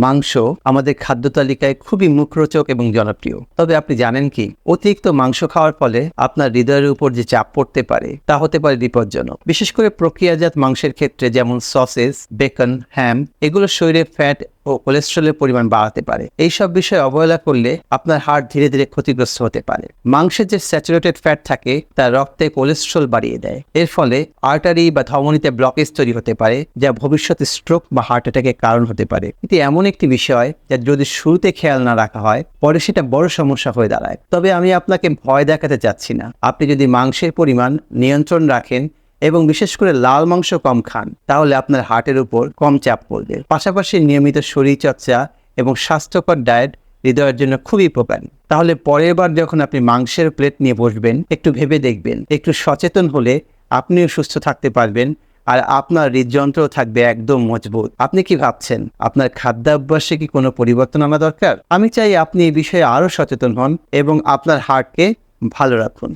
মাংস আমাদের খাদ্য তালিকায় খুবই মুখরোচক এবং জনপ্রিয়। তবে আপনি জানেন কি, অতিরিক্ত মাংস খাওয়ার ফলে আপনার হৃদয়ের উপর যে চাপ পড়তে পারে তা হতে পারে বিপজ্জনক। বিশেষ করে প্রক্রিয়াজাত মাংসের ক্ষেত্রে, যেমন সসেজ, বেকন, হ্যাম, এগুলো শরীরে ফ্যাট ও কোলেস্ট্রলের পরিমাণ বাড়াতে পারে। এইসব বিষয়ে অবহেলা করলে আপনার হার্ট ধীরে ধীরে ক্ষতিগ্রস্ত হতে পারে। মাংসের যে স্যাচুরেটেড ফ্যাট থাকে তা রক্তে কোলেস্ট্রল বাড়িয়ে দেয়। এর ফলে আর্টারি বা ধমনীতে ব্লকেজ তৈরি হতে পারে, যা ভবিষ্যতে স্ট্রোক বা হার্ট অ্যাটাকের কারণ হতে পারে। এটি এমন একটি বিষয় যা যদি শুরুতে খেয়াল না রাখা হয়, পরে সেটা বড় সমস্যা হয়ে দাঁড়ায়। তবে আমি আপনাকে ভয় দেখাতে চাচ্ছি না। আপনি যদি মাংসের পরিমাণ নিয়ন্ত্রণ রাখেন এবং বিশেষ করে লাল মাংস কম খান, তাহলে আপনার হার্টের উপর কম চাপ পড়বে। পাশাপাশি নিয়মিত শরীরচর্চা এবং স্বাস্থ্যকর ডায়েট হৃদয়ের জন্য খুবই উপকারী। তাহলে পরের বার যখন আপনি মাংসের প্লেট নিয়ে বসবেন, একটু ভেবে দেখবেন। একটু সচেতন হলে আপনিও সুস্থ থাকতে পারবেন, আর আপনার হৃদযন্ত্র থাকবে একদম মজবুত। আপনি কি ভাবছেন, আপনার খাদ্যাভ্যাসে কি কোনো পরিবর্তন আনা দরকার? আমি চাই আপনি এই বিষয়ে আরও সচেতন হন এবং আপনার হার্টকে ভালো রাখুন।